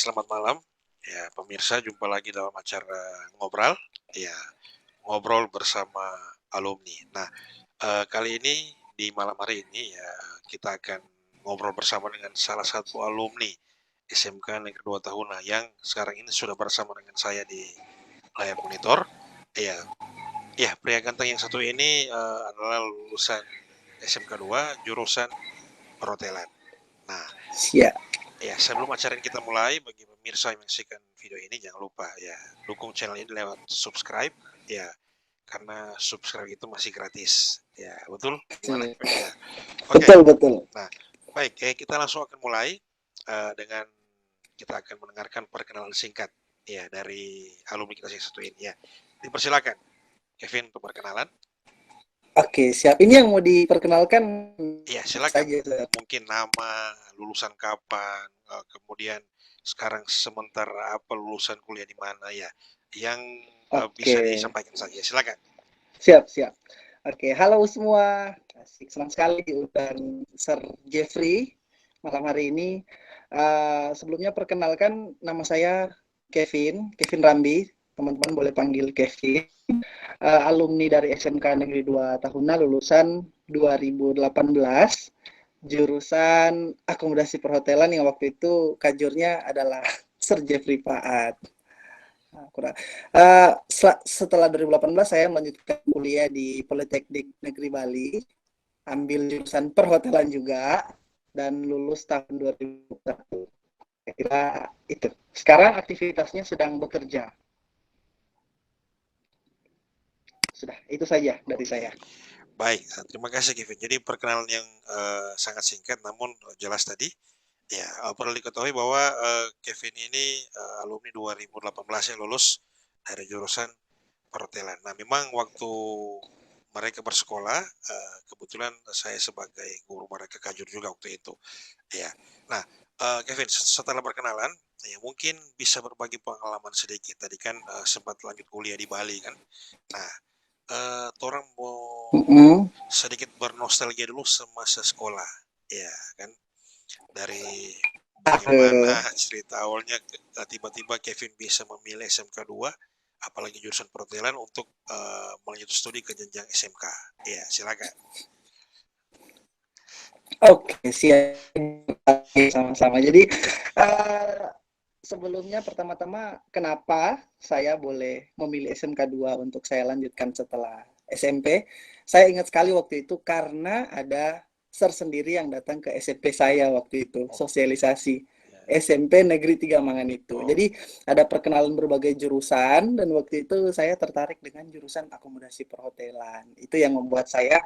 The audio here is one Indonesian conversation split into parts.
selamat malam. Ya, pemirsa, jumpa lagi dalam acara ngobrol. Ya, ngobrol bersama alumni. Nah, kali ini di malam hari ini ya kita akan ngobrol bersama dengan salah satu alumni SMK Negeri 2 Tahuna yang sekarang ini sudah bersama dengan saya di layar monitor. Ya, ya, pria ganteng yang satu ini adalah lulusan SMK 2 jurusan perhotelan. Nah, Siap. ya, sebelum acara ini kita mulai, bagi pemirsa yang menyaksikan video ini jangan lupa ya dukung channel ini lewat subscribe ya, karena subscribe itu masih gratis. Ya, betul? Gimana? Ya. Oke. Betul. Nah, baik, kita langsung akan mulai dengan kita akan mendengarkan perkenalan singkat ya dari alumni kita yang satu ini ya. Dipersilakan Kevin untuk perkenalan. Oke, siap. Ini yang mau diperkenalkan Iya, silakan. saja. Mungkin nama, lulusan kapan, kemudian sekarang sementara apa, lulusan kuliah di mana ya, yang bisa Oke, disampaikan saja. Silakan. siap. Oke, halo semua. Asik, senang sekali diundang Sir Jeffrey malam hari ini. Sebelumnya perkenalkan, nama saya Kevin Rambi. Teman-teman boleh panggil Kevin. Alumni dari SMK Negeri 2 Tahuna, lulusan 2018. Jurusan akomodasi perhotelan yang waktu itu kajurnya adalah Sir Jeffrey Paat. Setelah 2018 saya melanjutkan kuliah di Politeknik Negeri Bali, ambil jurusan perhotelan juga, dan lulus tahun 2001. Kira itu. Sekarang aktivitasnya sedang bekerja. Sudah, itu saja dari Oke. saya. Baik, terima kasih Kevin. Jadi perkenalan yang sangat singkat namun jelas tadi. Ya, perlu diketahui bahwa Kevin ini alumni 2018 ya, lulus dari jurusan perhotelan. Nah, memang waktu mereka bersekolah, kebetulan saya sebagai guru mereka kajur juga waktu itu. Ya, nah, Kevin, setelah perkenalan, ya mungkin bisa berbagi pengalaman sedikit. Tadi kan sempat lanjut kuliah di Bali kan. Nah, orang mau sedikit bernostalgia dulu semasa sekolah, ya kan? Dari bagaimana cerita awalnya tiba-tiba Kevin bisa memilih SMK 2, apalagi jurusan perhotelan untuk melanjutkan studi ke jenjang SMK. Ya, silakan. Oke, siap. Sama-sama. Jadi, sebelumnya pertama-tama kenapa saya boleh memilih SMK 2 untuk saya lanjutkan setelah SMP? Saya ingat sekali waktu itu karena ada Sir sendiri yang datang ke SMP saya waktu itu, sosialisasi. SMP Negeri 3 Mangan itu. Jadi ada perkenalan berbagai jurusan dan waktu itu saya tertarik dengan jurusan akomodasi perhotelan. Itu yang membuat saya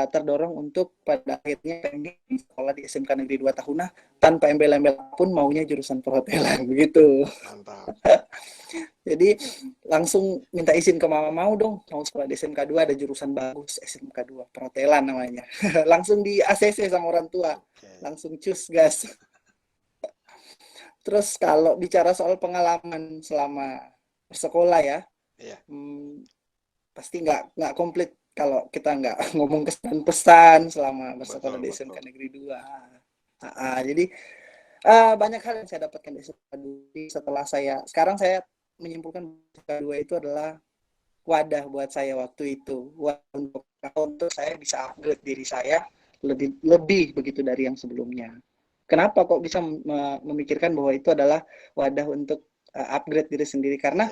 terdorong untuk pada akhirnya pengen sekolah di SMK Negeri 2 Tahuna tanpa embel-embel pun maunya jurusan perhotelan begitu. Mantap. Jadi langsung minta izin ke mama, mau dong mau sekolah di SMK 2, ada jurusan bagus SMK 2 perhotelan namanya. Langsung di ACC sama orang tua. Langsung cus gas. Terus kalau bicara soal pengalaman selama bersekolah ya, pasti nggak komplit kalau kita nggak ngomong kesan-pesan selama bersekolah di SMK Negeri 2. Jadi banyak hal yang saya dapatkan di SMK 2. Sekarang saya menyimpulkan SMK 2 itu adalah wadah buat saya waktu itu, untuk saya bisa upgrade diri saya lebih begitu dari yang sebelumnya. Kenapa kok bisa memikirkan bahwa itu adalah wadah untuk upgrade diri sendiri? Karena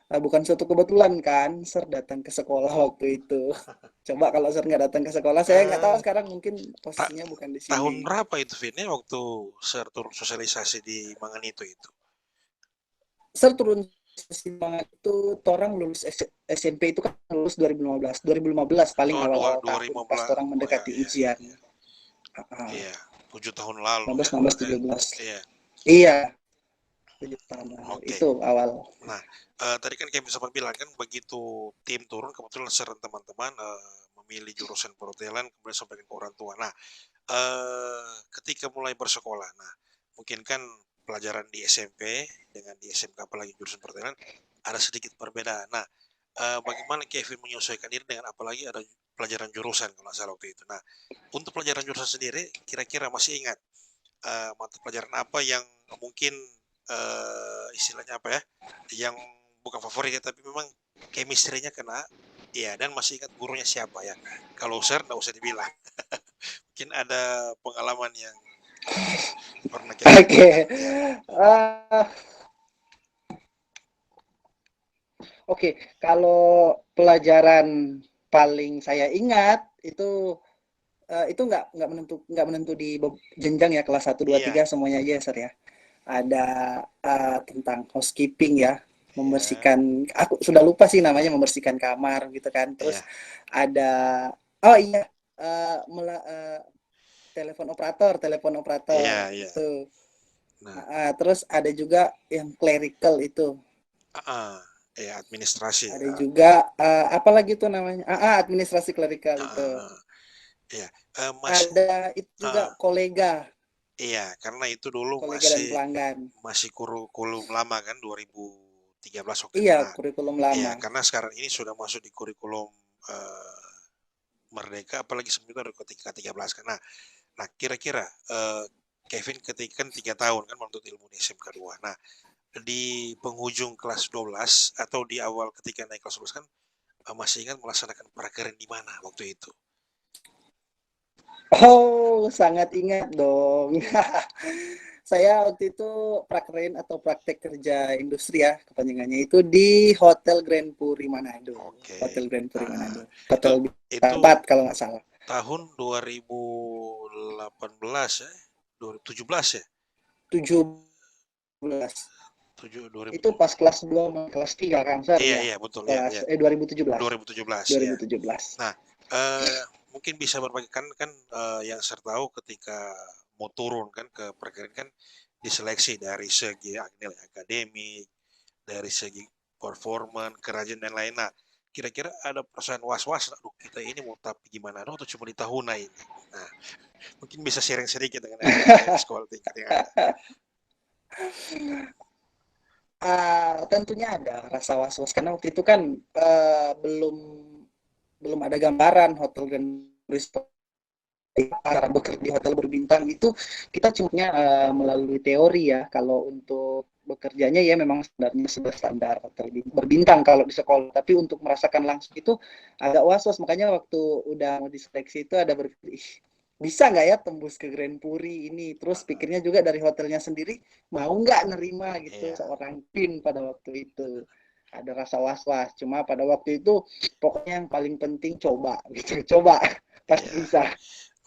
bukan suatu kebetulan kan Sir datang ke sekolah waktu itu. Coba kalau Sir nggak datang ke sekolah, saya nggak tahu sekarang mungkin posisinya bukan di sini. Tahun berapa itu Vin? Waktu Sir turun sosialisasi di Mangan itu? Sir turun sosialisasi itu orang lulus SMP itu kan lulus 2015 paling awal tahun pas orang mendekati ujian. Iya, 7 tahun lalu 15, 16, 17. Iya. Iya. 7 tahun lalu. Okay. Itu awal. Nah, tadi kan Kevin sempat bilang kan begitu tim turun kebetulan Sir teman-teman memilih jurusan perhotelan kemudian sampaikan ke orang tua. Nah, ketika mulai bersekolah, nah mungkin kan pelajaran di SMP dengan di SMK apalagi jurusan perhotelan ada sedikit perbedaan. Nah, bagaimana Kevin menyesuaikan diri dengan apalagi ada pelajaran jurusan kalau salah waktu itu. Nah, untuk pelajaran jurusan sendiri kira-kira masih ingat mata pelajaran apa yang mungkin istilahnya apa ya, yang bukan favorit ya, tapi memang chemistry-nya kena. Iya, dan masih ingat gurunya siapa ya. Kalau Sir nggak usah dibilang. Mungkin ada pengalaman yang pernah Kevin Oke. ya. Eh, Oke, kalau pelajaran paling saya ingat itu nggak menentu di jenjang ya kelas 1, 2, 3 Iya, semuanya aja Sir ya. Ada tentang housekeeping ya, iya, membersihkan, aku sudah lupa sih namanya, membersihkan kamar gitu kan. iya, Terus ada, oh iya, telepon operator iya, iya. itu. Nah, Terus ada juga yang clerical itu. ah, ya administrasi. Ada juga apalagi tuh namanya? Administrasi clerical itu. Ah, iya. Mas, Ada itu juga ah, kolega, iya, karena itu dulu kolega dan masih pelanggan. kurikulum lama kan 2013 waktu itu. Iya, Nah, kurikulum iya, lama. karena sekarang ini sudah masuk di kurikulum eh, Merdeka, apalagi sebelum itu ada ketika 13 kan. Nah, kira-kira Kevin ketika kan 3 tahun kan menuntut ilmu di SMK 2. Nah, di penghujung kelas 12 atau di awal ketika naik kelas 12 kan masih ingat melaksanakan prakerin di mana waktu itu? Oh, sangat ingat dong. Saya waktu itu prakerin atau praktek kerja industri ya, kepanjangannya itu di Hotel Grand Puri Manado. Oke. Hotel Grand Puri Ah, Manado. itu Hotel itu bintang 4 kalau nggak salah. tahun 2018 ya? 2017 ya? 17. Itu 2007. pas kelas 2 sama kelas 3 kan, Sar Iya, ya. iya, betul ya, Kelas ya. 2017. 2017 ya. 2017. Nah, mungkin bisa berbagi kan yang saya tahu ketika mau turun kan ke perguruan kan diseleksi dari segi nilai akademik, dari segi performa, kerajinan dan lain. Nah, kira-kira ada perasaan was-was, aduh kita ini mau tapi gimana dong atau cuma di tahuna ini. Nah, mungkin bisa sharing sedikit dengan adik-adik sekolah tingkat yang ada. Tentunya ada rasa was-was karena waktu itu kan belum belum ada gambaran hotel Grand Resort cara bekerja di hotel berbintang itu. Kita cuma melalui teori ya. Kalau untuk bekerjanya ya memang standarnya sudah standar hotel berbintang kalau di sekolah, tapi untuk merasakan langsung itu agak was-was. Makanya waktu udah mau diseleksi itu ada berpikir, "Ih, bisa nggak ya tembus ke Grand Puri ini?" Terus pikirnya juga dari hotelnya sendiri mau nggak nerima gitu Iya, seorang pin pada waktu itu. Ada rasa was-was. Cuma pada waktu itu pokoknya yang paling penting coba gitu. Coba pasti iya. bisa.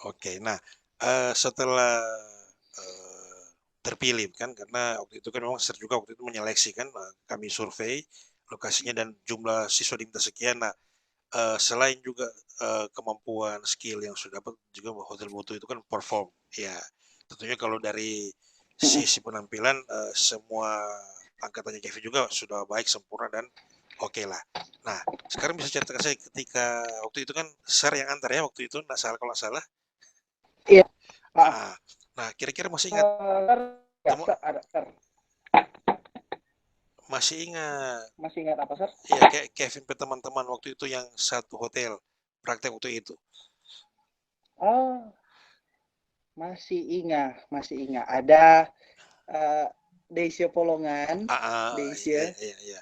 Oke, nah setelah eh, terpilih kan karena waktu itu kan memang Sir juga waktu itu menyeleksi kan kami survei lokasinya dan jumlah siswa diminta sekian. Nah, selain juga kemampuan skill yang sudah dapat juga hotel mutu itu kan perform. Ya, tentunya kalau dari sisi penampilan semua angkatannya Kevin juga sudah baik sempurna dan oke lah. Nah, sekarang bisa ceritakan saya ketika waktu itu kan Sir yang antar ya waktu itu, nggak salah kalau nggak salah. Iya. Ah, Ah, nah, kira-kira masih ingat ya, temu ada, Sir. masih ingat Masih ingat apa, Sir? ya kayak Kevin ke teman-teman waktu itu yang satu hotel praktek waktu itu. Oh, masih ingat. Ada uh, Deisya Polongan, Iya, Deisya. iya, iya.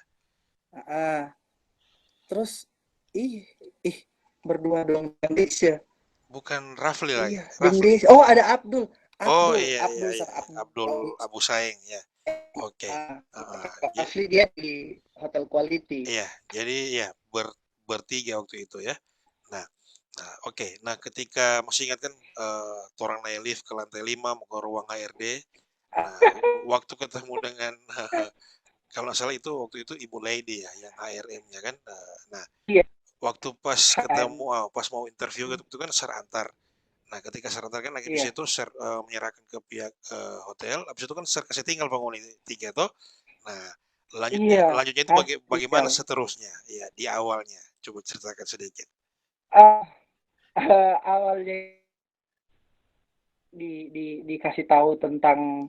Terus, ih, ih, berdua dong dengan Deisya. Bukan Rafli lagi, Iya, dengan Rafli. Deisya. Oh, ada Abdul. Oh Abdul, iya, iya, Abdul, iya, Sir. iya. Abdul. Abdul Abu Saeng ya. Oke. Uh, Ah, Asli dia di Hotel Quality. iya, jadi ya bertiga waktu itu ya. Nah, nah oke. Nah, ketika masih ingat kan orang naik lift ke lantai 5 mau ke ruang HRD. Nah, waktu ketemu dengan kalau nggak salah itu waktu itu Ibu Lady ya yang HRM-nya kan. Nah, Iya, waktu pas ketemu kan? pas mau interview gitu itu kan Sir antar. Nah, ketika Sir antar kan lagi di Iya. situ Sir menyerahkan ke pihak hotel. Habis itu kan Sir kasih tinggal penghuni tiga tuh. Nah, lanjutnya Iya, lanjutnya itu bagaimana tinggal. seterusnya? Ya, di awalnya. Coba ceritakan sedikit. Ah, awalnya dikasih tahu tentang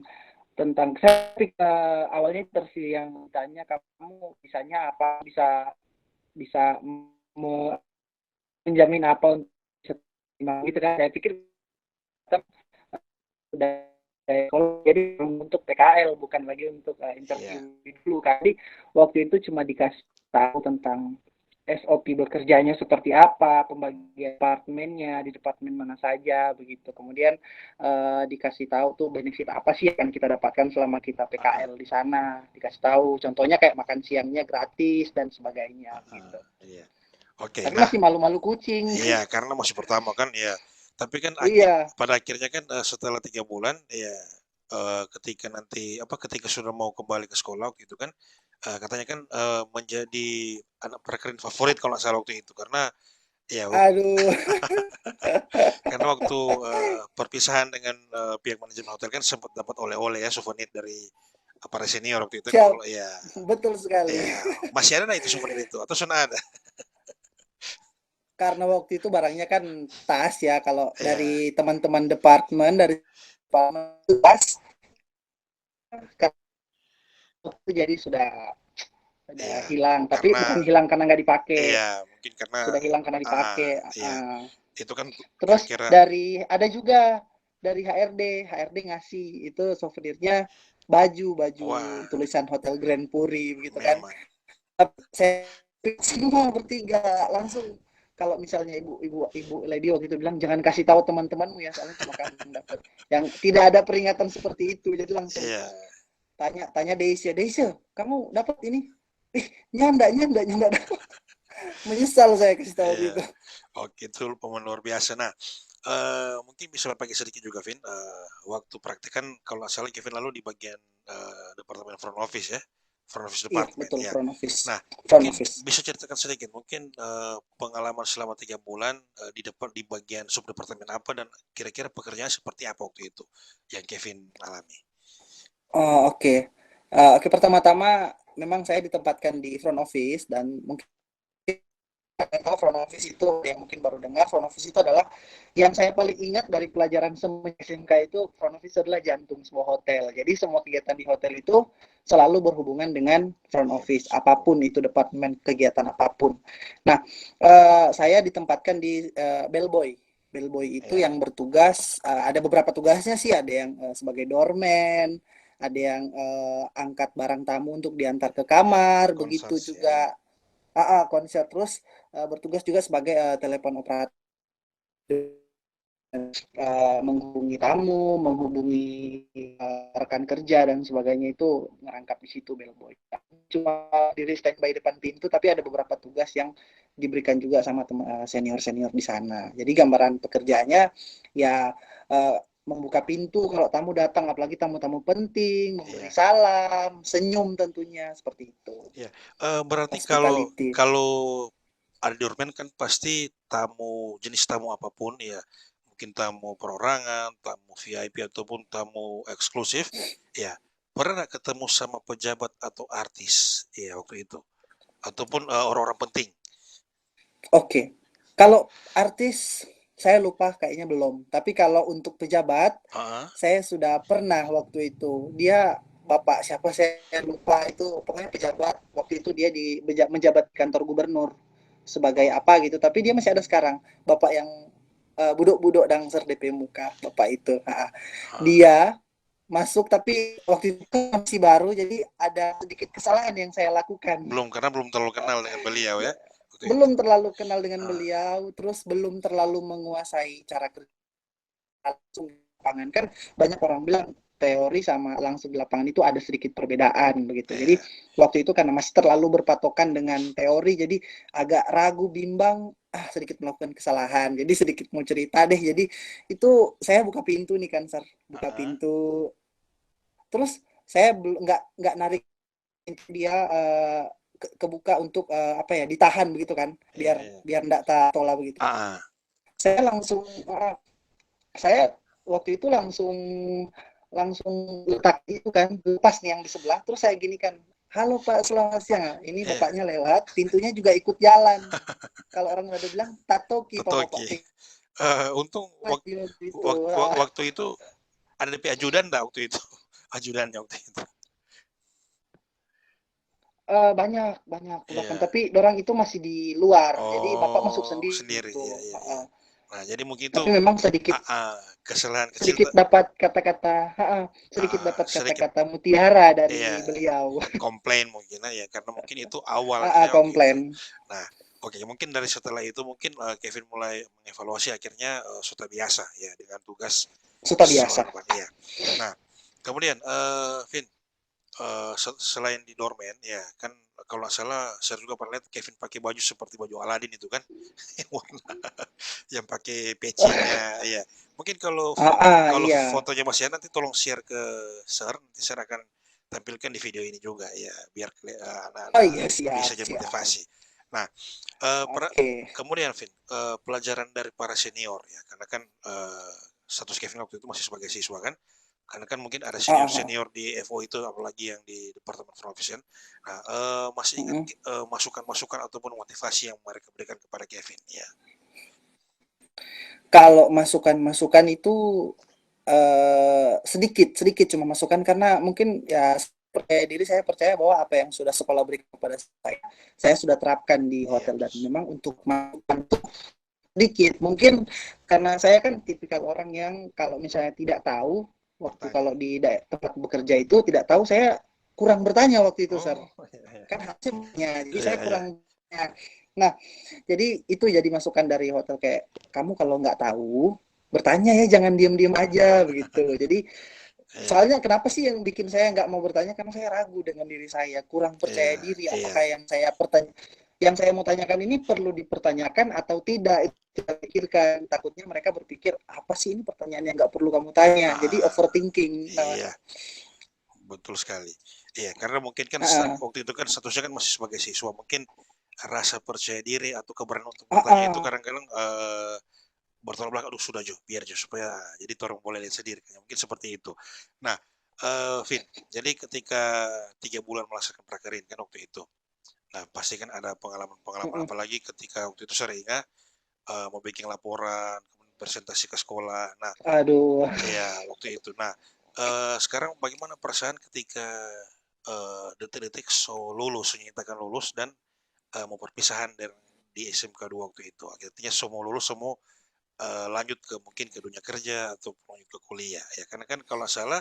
ketika awalnya interview yang tanya kamu bisanya apa, bisa bisa menjamin apa untuk gitu kan. Saya pikir udah jadi untuk PKL bukan lagi untuk Iya. interview dulu. Kali waktu itu cuma dikasih tahu tentang SOP bekerjanya seperti apa, pembagian departemennya, di departemen mana saja, begitu. Kemudian dikasih tahu tuh benefit apa sih yang kita dapatkan selama kita Heeh, PKL di sana. Dikasih tahu, contohnya kayak makan siangnya gratis dan sebagainya, heeh, gitu. iya. Oke, Tapi nah masih malu-malu kucing. iya karena masih pertama kan ya. Tapi kan Iya, pada akhirnya kan setelah 3 bulan ya ketika nanti apa ketika sudah mau kembali ke sekolah gitu kan katanya kan menjadi anak prakerin favorit kalau nggak salah waktu itu karena ya aduh, karena waktu perpisahan dengan pihak manajemen hotel kan sempat dapat oleh-oleh ya souvenir dari para senior waktu itu siap, kalau ya betul sekali. ya masih ada nggak itu souvenir itu atau sudah ada? Karena waktu itu barangnya kan tas ya, kalau Ya, dari teman-teman departemen, dari departemen tas, itu jadi sudah ya hilang. Tapi karena bukan hilang karena nggak dipakai, ya mungkin karena sudah hilang karena ah dipakai. ya itu kan Terus kira-kira dari ada juga dari HRD ngasih itu souvenirnya baju wah tulisan Hotel Grand Puri gitu kan. memang Tapi saya semua bertiga langsung, kalau misalnya ibu lady waktu itu bilang jangan kasih tahu teman-temanmu ya, soalnya cuma kamu yang dapat, yang tidak ada peringatan seperti itu. Jadi langsung iya tanya tanya Deisha, kamu dapat ini? Nyanda dapat. Menyesal saya kasih tahu iya gitu. oke itu pemain luar biasa nah mungkin bisa berbagi sedikit juga Vin waktu praktek kan kalau nggak salah Kevin lalu di bagian departemen front office ya front office Iya department betul, ya front office, nah front mungkin office. bisa ceritakan sedikit mungkin pengalaman selama 3 bulan di bagian sub departemen apa dan kira-kira pekerjaan seperti apa waktu itu yang Kevin alami. Oh, oke. Oke, pertama-tama memang saya ditempatkan di front office, dan mungkin tahu front office itu, yang mungkin baru dengar, front office itu adalah yang saya paling ingat dari pelajaran semenjak SMK itu, front office adalah jantung sebuah hotel. Jadi semua kegiatan di hotel itu selalu berhubungan dengan front Iya office, betul. apapun itu departemen kegiatan apapun. Nah, saya ditempatkan di bellboy. Bellboy itu Ya yang bertugas, ada beberapa tugasnya sih, ada yang sebagai doorman, ada yang angkat barang tamu untuk diantar ke kamar, begitu konsers ya juga konser. Terus bertugas juga sebagai telepon operator, menghubungi tamu, menghubungi rekan kerja dan sebagainya, itu ngerangkap di situ bellboy. Cuma diri standby depan pintu, tapi ada beberapa tugas yang diberikan juga sama senior-senior di sana. Jadi gambaran pekerjaannya ya membuka pintu kalau tamu datang, apalagi tamu-tamu penting, memberi iya salam, senyum tentunya, seperti itu. iya berarti kalau Hospitality. kalau ada di Ormen kan pasti tamu jenis tamu apapun ya mungkin tamu perorangan, tamu VIP ataupun tamu eksklusif ya pernah nggak ketemu sama pejabat atau artis ya waktu itu ataupun orang-orang penting. Oke. Kalau artis saya lupa, kayaknya belum. Tapi kalau untuk pejabat, Heeh, saya sudah pernah waktu itu. Dia Bapak siapa saya lupa itu, pokoknya pejabat. Waktu itu dia menjabat kantor gubernur sebagai oh, apa gitu, tapi dia masih ada sekarang. Bapak yang budok-budok dangser DP muka, Bapak itu. heeh. Dia masuk, tapi waktu itu masih baru, jadi ada sedikit kesalahan yang saya lakukan. Belum karena belum terlalu kenal dengan beliau ya waktu itu. Belum terlalu kenal dengan Heeh, beliau, terus belum terlalu menguasai cara kerja langsung di lapangan. Kan banyak orang bilang teori sama langsung di lapangan itu ada sedikit perbedaan begitu. Jadi iya. waktu itu karena masih terlalu berpatokan dengan teori, jadi agak ragu, bimbang, sedikit melakukan kesalahan. Jadi sedikit mau cerita deh. Jadi itu saya buka pintu nih kan, Sar. Buka Heeh, pintu. Terus saya belum nggak narik dia kebuka untuk apa ya, ditahan begitu kan, iya biar iya. biar nggak tatola begitu. Ah, Saya langsung saya waktu itu langsung langsung letak itu kan, lepas nih yang di sebelah, terus saya gini kan, halo Pak, selamat siang, ini iya. bapaknya lewat, pintunya juga ikut jalan. Kalau orang udah bilang tatoki Pak Totoki. Bapak, Untung lagi waktu itu. waktu itu ada DP ajudan nggak waktu itu? Ajudannya waktu itu. Banyak banyak bahkan, Iya. tapi orang itu masih di luar, jadi bapak masuk Oh, sendiri sendiri. gitu. Iya, iya, iya. Nah, jadi mungkin itu Tapi memang sedikit kesalahan kecil sedikit dapat kata-kata sedikit dapat sedikit kata-kata mutiara ya dari beliau. komplain mungkin ya karena mungkin itu awalnya gitu. Komplain. Nah, oke mungkin dari setelah itu mungkin Kevin mulai mengevaluasi akhirnya sudah biasa ya dengan tugas Sudah biasa. seorang depan. Iya. Nah, kemudian Vin, selain di doorman ya kan kalau nggak salah saya juga pernah lihat Kevin pakai baju seperti baju Aladin itu kan yang warna yang pakai pecinya ya mungkin kalau Iya. fotonya masih ada nanti tolong share ke share nanti saya akan tampilkan di video ini juga ya biar Oh anak-anak iya, siap, bisa jadi siap. motivasi. Nah, Oke. kemudian Vin, pelajaran dari para senior ya karena kan status Kevin waktu itu masih sebagai siswa kan karena kan mungkin ada senior-senior di FO itu apalagi yang di Departemen Front Office kan. Nah, masih ingat masukan-masukan ataupun motivasi yang mereka berikan kepada Kevin ya. Kalau masukan-masukan itu sedikit cuma masukan karena mungkin ya percaya diri, saya percaya bahwa apa yang sudah sekolah berikan kepada saya sudah terapkan di hotel dan memang untuk masukan itu sedikit. Mungkin karena saya kan tipikal orang yang kalau misalnya tidak tahu waktu kalau di tempat bekerja itu tidak tahu, saya kurang bertanya waktu itu, Sir. Kan hasilnya. Jadi saya kurang bertanya. Nah, jadi itu jadi masukan dari hotel kayak kamu kalau nggak tahu bertanya ya, jangan diem-diem aja begitu. Jadi soalnya kenapa sih yang bikin saya nggak mau bertanya, karena saya ragu dengan diri saya, kurang percaya diri apakah yang saya mau tanyakan ini perlu dipertanyakan atau tidak, itu kita pikirkan. Takutnya mereka berpikir apa sih ini pertanyaan yang nggak perlu kamu tanya, jadi overthinking namanya. Iya, betul sekali. Iya, karena mungkin kan waktu itu kan statusnya kan masih sebagai siswa, mungkin rasa percaya diri atau keberanian untuk bertanya itu kadang-kadang bertolak belakang, aduh sudah Jo, biar Jo supaya jadi orang boleh lihat sendiri. Mungkin seperti itu. Nah, Vin, jadi ketika 3 bulan melaksanakan prakerin kan waktu itu. Nah, pasti kan ada pengalaman-pengalaman apalagi ketika waktu itu saya ingat mau bikin laporan, kemudian presentasi ke sekolah. Nah, Aduh. ya waktu itu. Nah, sekarang bagaimana perasaan ketika detik-detik lulus, menyatakan lulus dan mau perpisahan di SMK 2 waktu itu. Akhirnya semua lulus, semua lanjut ke mungkin ke dunia kerja atau lanjut ke kuliah ya. Karena kan kalau salah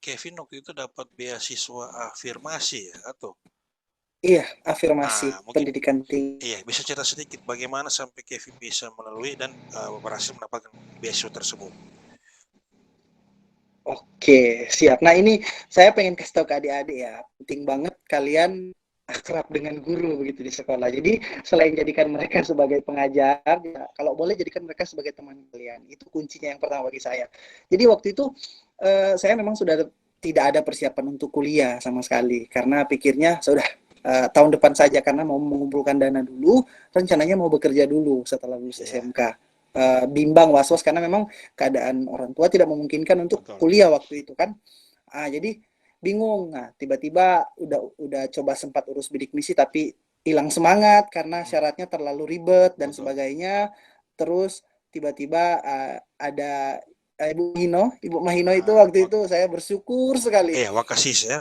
Kevin waktu itu dapat beasiswa afirmasi ya atau Iya, afirmasi mungkin pendidikan tinggi. iya bisa cerita sedikit bagaimana sampai Kevin bisa melalui dan berhasil mendapatkan beasiswa tersebut. Oke, siap. Nah, ini saya pengen kasih tahu ke adik-adik ya. Penting banget kalian akrab dengan guru begitu di sekolah. Jadi, selain jadikan mereka sebagai pengajar, ya, kalau boleh jadikan mereka sebagai teman kalian. Itu kuncinya yang pertama bagi saya. Jadi, waktu itu saya memang sudah tidak ada persiapan untuk kuliah sama sekali. Karena pikirnya sudah tahun depan saja, karena mau mengumpulkan dana dulu, rencananya mau bekerja dulu setelah lulus SMK. Bimbang was-was karena memang keadaan orang tua tidak memungkinkan untuk kuliah waktu itu kan. Jadi bingung. Nah, tiba-tiba udah coba sempat urus bidik misi tapi hilang semangat karena syaratnya terlalu ribet dan sebagainya. Terus tiba-tiba ada Ibu Mahino itu waktu itu saya bersyukur sekali. Wakasis ya.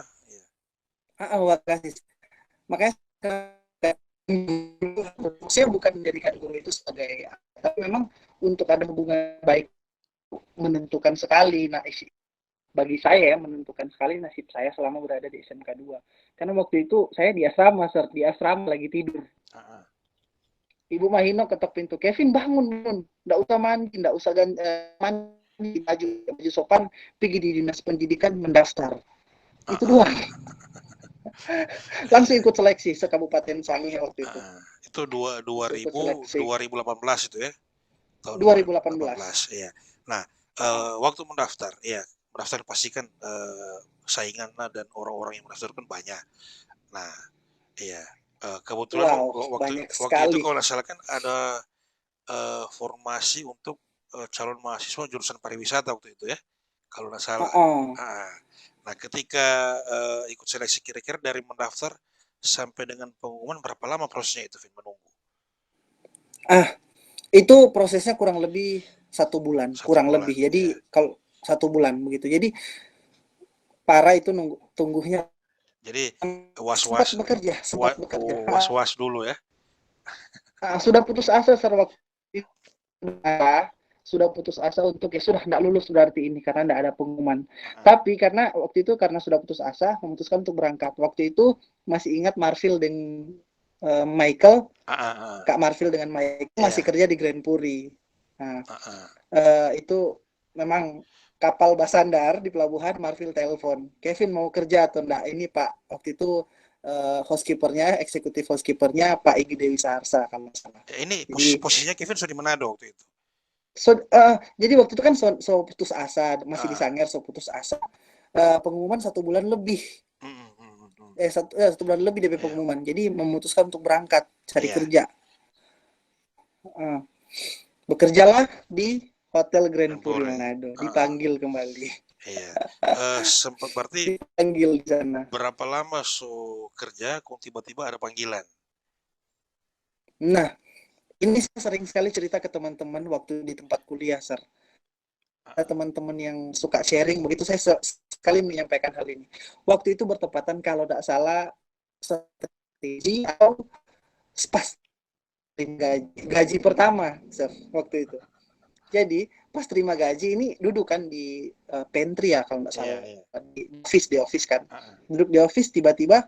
Wakasis. Makanya saya bukan menjadikan guru itu sebagai, tapi memang untuk ada hubungan baik menentukan sekali. Nah, bagi saya menentukan sekali nasib saya selama berada di SMK 2. Karena waktu itu saya di asrama, lagi tidur. Ibu Mahino ketok pintu, Kevin bangun, nggak usah mandi, nggak usah mandi, baju sopan, pergi di dinas pendidikan mendaftar. Itu doang. Langsung ikut seleksi se-Kabupaten Sangihe waktu itu. Itu 2018 itu ya? Tahun 2018. Ya. Nah, waktu mendaftar, ya mendaftar pastikan saingan dan orang-orang yang mendaftar kan banyak. Nah, iya kebetulan waktu itu kalau nggak salah kan ada formasi untuk calon mahasiswa jurusan pariwisata waktu itu ya, kalau nggak salah. Nah, ketika ikut seleksi kira-kira dari mendaftar sampai dengan pengumuman berapa lama prosesnya itu, Vin, menunggu? Itu prosesnya kurang lebih 1 bulan, kurang lebih. Jadi kalau 1 bulan begitu. Jadi para itu tunggunya. Jadi was-was bekerja. Was-was dulu ya. Sudah putus asa waktu itu. sudah putus asa untuk ya sudah tidak lulus berarti ini karena tidak ada pengumuman. Tapi karena waktu itu karena sudah putus asa memutuskan untuk berangkat. Waktu itu masih ingat Marvel dengan Michael, Kak Marvel dengan Michael masih kerja di Grand Puri. Nah, itu memang kapal bersandar di pelabuhan. Marvel telepon, Kevin mau kerja atau enggak? Ini Pak, waktu itu housekeepernya, eksekutif housekeepernya Pak Igi Dewi Saharsa kalau nggak salah. Ini Jadi posisinya Kevin sudah di Manado waktu itu. jadi waktu itu kan so putus asa, masih di Sangir, so putus asa. Pengumuman 1 bulan lebih. Satu bulan lebih dari pengumuman. Jadi memutuskan untuk berangkat cari kerja. Bekerjalah di Hotel Grand Puri Manado. Dipanggil kembali. Iya. Sempat berarti dipanggil di sana. Berapa lama kerja kok tiba-tiba ada panggilan? Nah, ini sering sekali cerita ke teman-teman waktu di tempat kuliah, Sir. Ada teman-teman yang suka sharing, begitu saya sekali menyampaikan hal ini. Waktu itu bertepatan kalau tidak salah strategi atau pas gaji pertama, Sir, waktu itu. Jadi pas terima gaji ini duduk kan di pantry ya kalau nggak salah, di office kan. Duduk di office tiba-tiba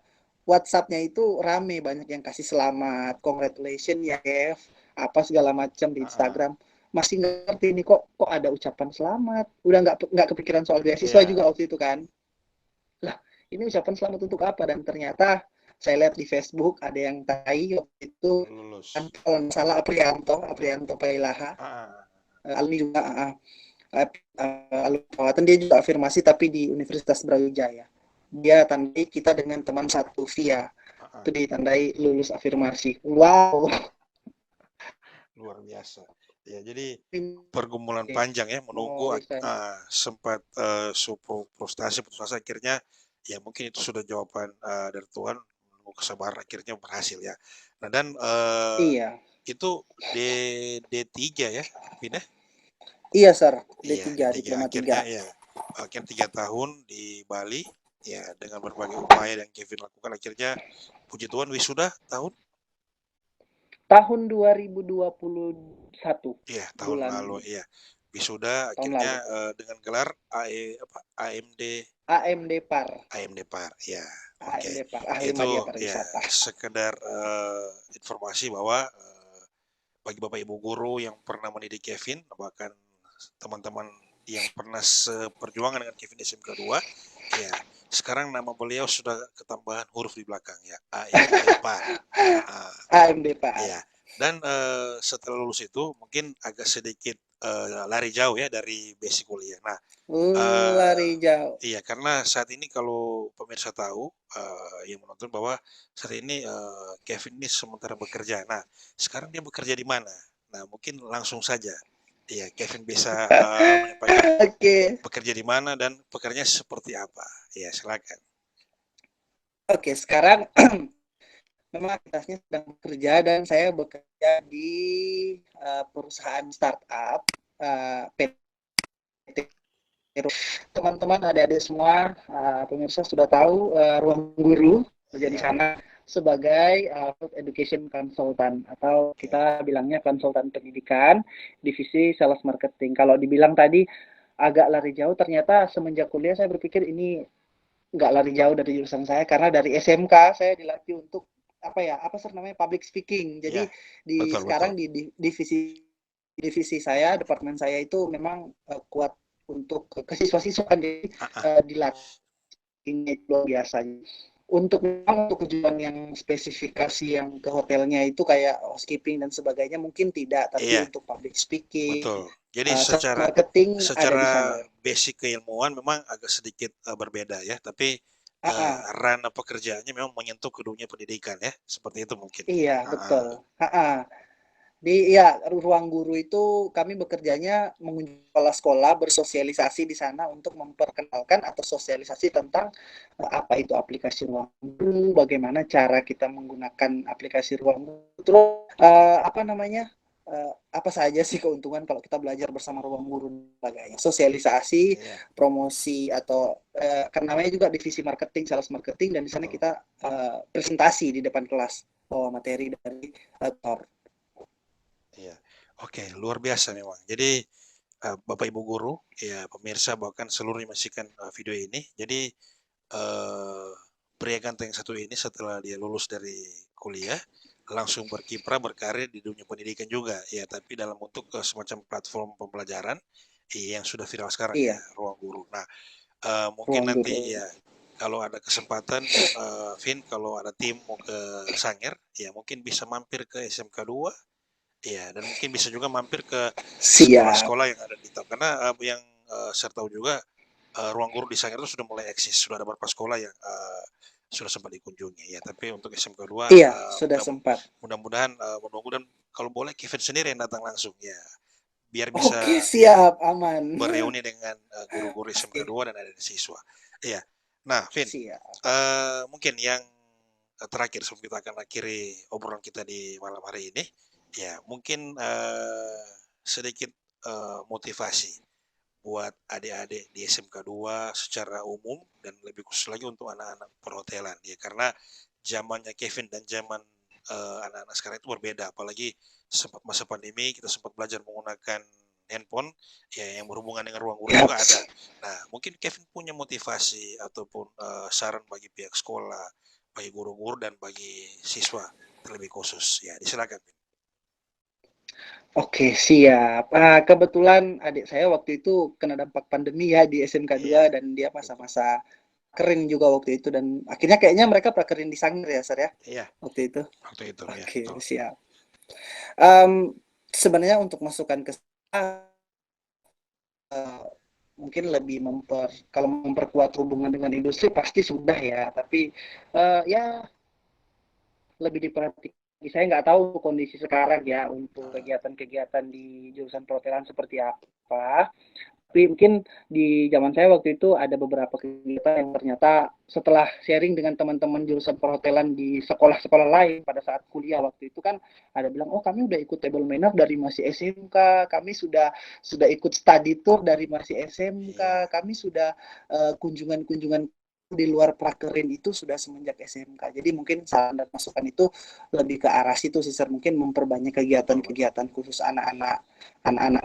WhatsApp-nya itu rame, banyak yang kasih selamat, congratulations ya Kev, apa segala macam di Instagram. Masih ngerti ini kok ada ucapan selamat. Udah nggak kepikiran soal beasiswa juga waktu itu kan. Lah, ini ucapan selamat untuk apa? Dan ternyata saya lihat di Facebook ada yang tai waktu itu kan, kalau nggak salah Aprianto Pailaha. Alumni juga alumni dia juga afirmasi tapi di Universitas Brawijaya. Dia tandai kita dengan teman satu via itu ditandai lulus afirmasi. Wow, luar biasa ya. Jadi pergumulan panjang ya, menunggu sempat frustasi putus asa, akhirnya ya mungkin itu sudah jawaban dari Tuhan, menunggu kesabaran akhirnya berhasil ya. Nah dan iya itu D3 ya pindah. Iya, Sir. D3, Diploma 3. Akhirnya 3. Ya, akhirnya 3 tahun di Bali, ya dengan berbagai upaya yang Kevin lakukan, akhirnya puji Tuhan wisuda tahun 2021. Iya, tahun lalu, iya. Wisuda akhirnya dengan gelar AMD PAR. Ya. AMD PAR, ahli itu media pariwisata. Ya, sekedar informasi bahwa bagi Bapak Ibu guru yang pernah mendidik Kevin, bahkan teman-teman yang pernah seperjuangan dengan Kevin di SMK 2, ya sekarang nama beliau sudah ketambahan huruf di belakang ya, AMD PAR. AMD PAR. Ya. Dan setelah lulus itu mungkin agak sedikit lari jauh ya dari basic kuliah. Nah, lari jauh. Iya, karena saat ini kalau pemirsa tahu yang menonton bahwa saat ini Kevin ini sementara bekerja. Nah, sekarang dia bekerja di mana? Nah, mungkin langsung saja, iya, Kevin bisa menyampaikan bekerja di mana dan pekerjaannya seperti apa. Ya, silakan. Oke, sekarang memang aktivitasnya sedang bekerja dan saya bekerja di perusahaan startup PT. Teman-teman adik-adik semua, pemirsa sudah tahu Ruang Guru kerja di sana sebagai education consultant atau kita bilangnya konsultan pendidikan divisi sales marketing. Kalau dibilang tadi agak lari jauh, ternyata semenjak kuliah saya berpikir ini nggak lari jauh dari jurusan saya, karena dari SMK saya dilatih untuk namanya public speaking. Jadi sekarang di divisi saya, departemen saya itu memang kuat untuk kesiswa-siswa, jadi dilatih luar biasa. Untuk tujuan yang spesifikasi yang ke hotelnya itu kayak housekeeping dan sebagainya mungkin tidak, tapi untuk public speaking. Betul. Jadi secara basic keilmuan memang agak sedikit berbeda ya, tapi ranah pekerjaannya memang menyentuh ke dunia pendidikan ya, seperti itu mungkin. Iya, betul. Ruang Guru itu kami bekerjanya mengunjungi sekolah-sekolah, bersosialisasi di sana untuk memperkenalkan atau sosialisasi tentang apa itu aplikasi Ruang Guru, bagaimana cara kita menggunakan aplikasi Ruang Guru, terus apa saja sih keuntungan kalau kita belajar bersama Ruang Guru dan sebagainya. Sosialisasi, promosi, atau kan namanya juga divisi marketing, sales marketing, dan di sana kita presentasi di depan kelas materi dari Thor. Iya. Oke, luar biasa memang. Jadi, Bapak Ibu guru, ya pemirsa bahkan seluruh yang menyaksikan, video ini. Jadi, eee, pria ganteng yang satu ini setelah dia lulus dari kuliah, langsung berkiprah, berkarir di dunia pendidikan juga, ya tapi dalam bentuk, semacam platform pembelajaran, yang sudah viral sekarang ya, Iya, Ruang Guru. Nah, mungkin ruang nanti guru. ya, kalau ada kesempatan, Vin, kalau ada tim mau ke Sangir, ya mungkin bisa mampir ke SMK 2. Iya, dan mungkin bisa juga mampir ke Siap. sekolah-sekolah yang ada di karena, yang, saya tahu juga, ruang guru di Sangir itu sudah mulai eksis, sudah ada beberapa sekolah yang, sudah sempat dikunjungi ya, tapi untuk SMK 2, Iya, sudah sempat. mudah-mudahan, menunggu dan kalau boleh Kevin sendiri yang datang langsung ya, biar Oke, bisa ya siap, aman. bereuni dengan, guru-guru SMK Oke, 2 dan ada siswa. Iya. Nah, Vin, siap. mungkin yang, terakhir sebelum kita akan akhiri obrolan kita di malam hari ini, ya mungkin, sedikit, motivasi buat adik-adik di SMK 2 secara umum dan lebih khusus lagi untuk anak-anak perhotelan ya, karena zamannya Kevin dan zaman, anak-anak sekarang itu berbeda, apalagi sempat masa pandemi kita sempat belajar menggunakan handphone, ya yang berhubungan dengan ruang guru Siap. juga ada. Nah, mungkin Kevin punya motivasi ataupun, saran bagi pihak sekolah, bagi guru-guru dan bagi siswa terlebih khusus. Ya, silakan. Oke, siap. Kebetulan adik saya waktu itu kena dampak pandemi ya di SMK Iya, 2 dan dia betul. masa-masa keren juga waktu itu dan akhirnya kayaknya mereka prakerin di Sangir ya, Sar ya, Iya, waktu itu. waktu itu ya, Oke, betul. siap. Um, Sebenarnya untuk masukan ke saya, mungkin lebih kalau memperkuat hubungan dengan industri pasti sudah ya, tapi ya lebih diperhatikan. Saya nggak tahu kondisi sekarang ya untuk Heeh, kegiatan-kegiatan di jurusan perhotelan seperti apa. Tapi mungkin di zaman saya waktu itu ada beberapa kegiatan yang ternyata setelah sharing dengan teman-teman jurusan perhotelan di sekolah-sekolah lain pada saat kuliah waktu itu kan ada bilang, oh kami udah ikut table manner dari masih SMK, kami sudah ikut study tour dari masih iya, SMK, kami sudah kunjungan-kunjungan di luar prakerin itu sudah semenjak SMK. Jadi mungkin saran dan masukan itu lebih ke arah situ sih, mungkin memperbanyak betul betul. kegiatan-kegiatan khusus anak-anak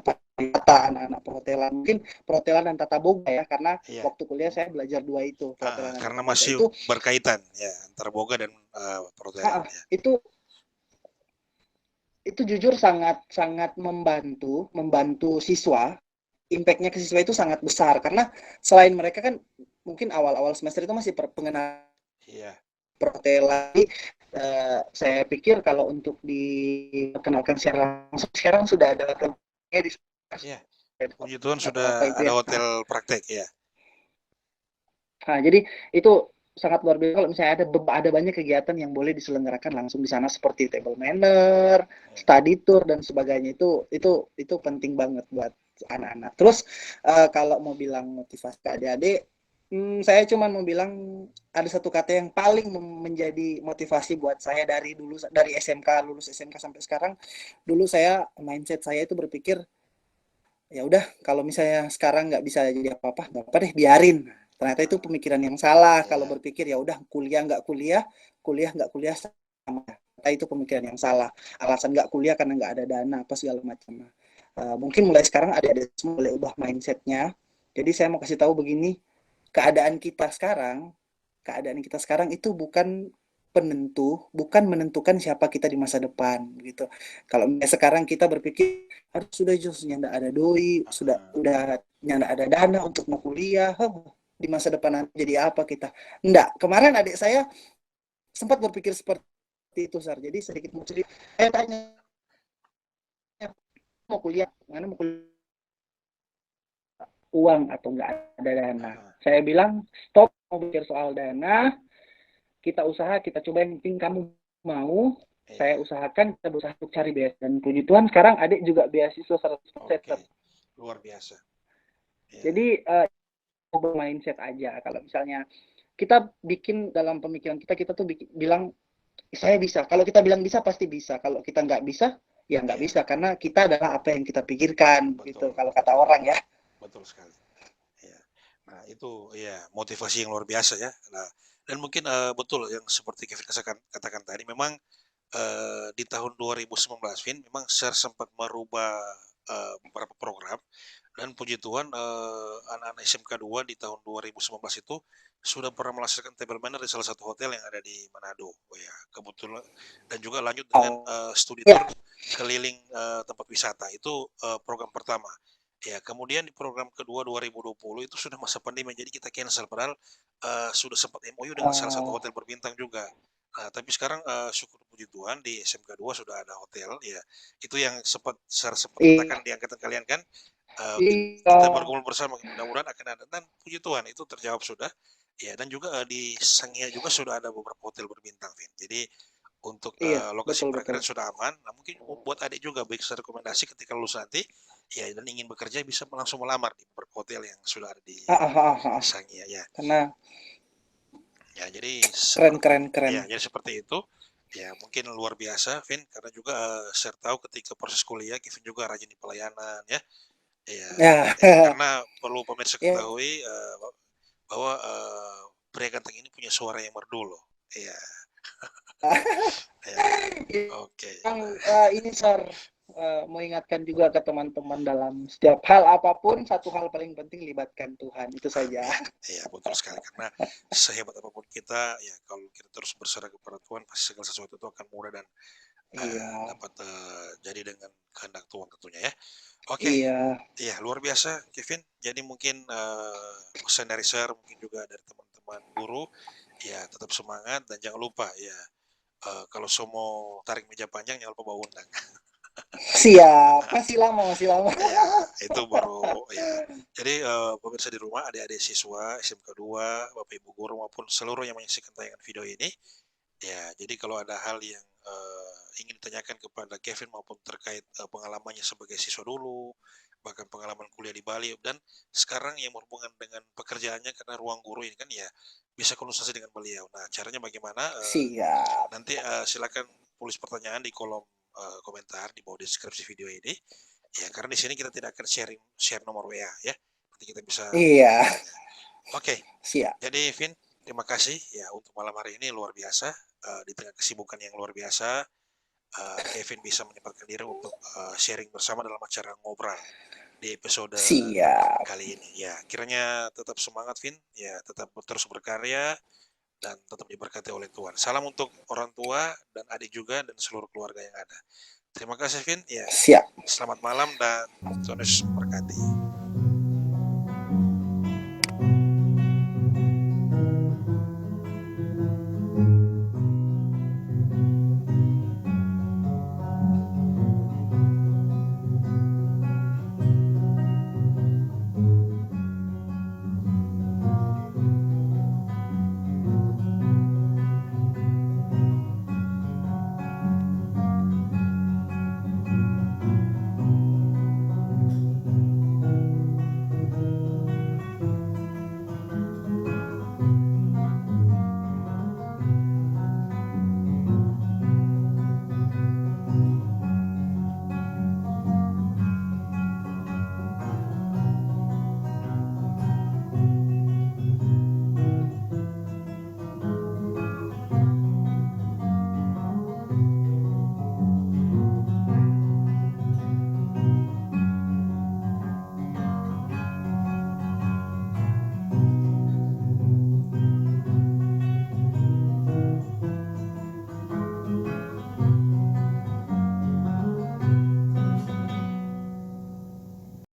pariwisata, anak-anak perhotelan, mungkin perhotelan dan tata boga ya, karena Iya. waktu kuliah saya belajar dua itu, perhotelan dan Karena tata boga masih itu. berkaitan ya antara boga dan, perhotelan ya. Itu jujur sangat sangat membantu siswa, impactnya ke siswa itu sangat besar karena selain mereka kan mungkin awal-awal semester itu masih pengenalan Iya, perhotelan. Saya pikir kalau untuk diperkenalkan secara langsung sekarang sudah ada di iya. Puji Tuhan atau sudah apa itu ada ya. hotel praktek ya. Nah, jadi itu sangat luar biasa kalau misalnya ada banyak kegiatan yang boleh diselenggarakan langsung di sana seperti table manner, Ya. study tour dan sebagainya itu penting banget buat anak-anak. Terus kalau mau bilang motivasi ke adik-adik, saya cuma mau bilang ada satu kata yang paling menjadi motivasi buat saya dari SMK, lulus SMK sampai sekarang. Dulu mindset saya itu berpikir ya udah kalau misalnya sekarang nggak bisa jadi apa-apa nggak apa deh biarin. Ternyata itu Ah, pemikiran yang salah kalau iya, berpikir ya udah kuliah nggak kuliah, kuliah nggak kuliah sama. Ternyata itu pemikiran yang salah. Alasan nggak kuliah karena nggak ada dana apa segala macam. Mungkin mulai sekarang ada semua boleh ubah mindsetnya. Jadi saya mau kasih tahu begini, keadaan kita sekarang itu bukan menentukan siapa kita di masa depan gitu. Kalau sekarang kita berpikir harus sudah justru nyanda ada doi, ah, udah nyanda ada dana untuk mau kuliah, di masa depan nanti jadi apa kita? Enggak, kemarin adik saya sempat berpikir seperti itu, Sar. Jadi sedikit mau cerita, saya tanya mau kuliah, mana mau kuliah uang atau enggak ada dana. ah, Saya bilang stop mau pikir soal dana, kita usaha, kita coba yang penting kamu mau, saya iya. usahakan, kita berusaha untuk cari beasiswa. Dan puji Tuhan sekarang adik juga beasiswa 100%. Oke, luar biasa. Ya, Jadi mindset aja. Kalau misalnya kita bikin dalam pemikiran kita tuh bilang, saya bisa. Kalau kita bilang bisa, pasti bisa. Kalau kita nggak bisa, ya nggak iya, bisa. Karena kita adalah apa yang kita pikirkan, gitu. betul, Kalau kata betul, orang ya. betul sekali. Iya. Nah, itu ya motivasi yang luar biasa ya. Nah, dan mungkin, betul yang seperti Kevin katakan tadi memang di tahun 2019, Vin, memang saya sempat merubah beberapa program dan puji Tuhan anak-anak SMK 2 di tahun 2019 itu sudah pernah melaksanakan table manner di salah satu hotel yang ada di Manado. Oh ya, kebetulan dan juga lanjut dengan Oh, studi ya. tour keliling tempat wisata. Itu program pertama. Ya, kemudian di program kedua 2020 itu sudah masa pandemi, jadi kita cancel padahal sudah sempat MOU dengan salah satu Oh, hotel berbintang juga. Nah, tapi sekarang syukur puji Tuhan di SMK 2 sudah ada hotel ya. Itu yang saya sempat katakan iya, di angkatan kalian kan, iya, kita berkumpul bersama, mudah-mudahan akan ada dan puji Tuhan itu terjawab sudah. Ya, dan juga di Sangihe juga sudah ada beberapa hotel berbintang, Vin. Jadi untuk iya, lokasi betul betul. parkiran sudah aman. Nah, mungkin buat adik juga baik secara rekomendasi ketika lulus nanti, ya dan ingin bekerja bisa langsung melamar di beberapa hotel yang sudah ada di Ah, ah, ah, ah. Sangihe ya. Karena Ya, jadi keren seperti keren keren. ya, jadi seperti itu. Ya, mungkin luar biasa, Vin, karena juga saya tahu ketika proses kuliah, Kevin juga rajin di pelayanan, ya. Ya, Ya, ya karena perlu pemirsa ya. ketahui bahwa pria ganteng ini punya suara yang merdu loh. Iya, ya, oke. Yang Nah, ini Sar, mau ingatkan juga ke teman-teman dalam setiap hal apapun, satu hal paling penting libatkan Tuhan, itu saja. amin. Iya, betul sekali. Karena sehebat apapun kita, ya kalau kita terus berserah kepada Tuhan, pasti segala sesuatu itu akan mudah dan Iya, dapat jadi dengan kehendak Tuhan tentunya ya. Oke, iya, iya luar biasa Kevin. Jadi mungkin pesan dari saya, mungkin juga dari teman-teman guru, ya tetap semangat dan jangan lupa ya kalau mau tarik meja panjang jangan lupa bawa undang. siap. Masih lama, masih lama. Ya, itu baru ya. Jadi pemirsa di rumah, adik-adik siswa SMK 2, Bapak Ibu guru maupun seluruh yang menyaksikan tayangan video ini, ya, jadi kalau ada hal yang ingin ditanyakan kepada Kevin maupun terkait pengalamannya sebagai siswa dulu, bahkan pengalaman kuliah di Bali dan sekarang yang berhubungan dengan pekerjaannya karena ruang guru ini kan ya bisa konsultasi dengan beliau. Nah, caranya bagaimana? Siap. Nanti silakan tulis pertanyaan di kolom komentar di bawah deskripsi video ini. Ya, karena di sini kita tidak akan share nomor WA ya. Nanti kita bisa Iya, bertanya. Oke, siap. jadi Vin, terima kasih ya untuk malam hari ini luar biasa. Di tengah kesibukan yang luar biasa, Kevin bisa menyempatkan diri untuk sharing bersama dalam acara ngobrol di episode Siap. kali ini. Ya, kiranya tetap semangat, Vin. Ya, tetap terus berkarya dan tetap diberkati oleh Tuhan. Salam untuk orang tua dan adik juga dan seluruh keluarga yang ada. Terima kasih, Vin. Ya, Siap. selamat malam dan Tuhan Yesus memberkati.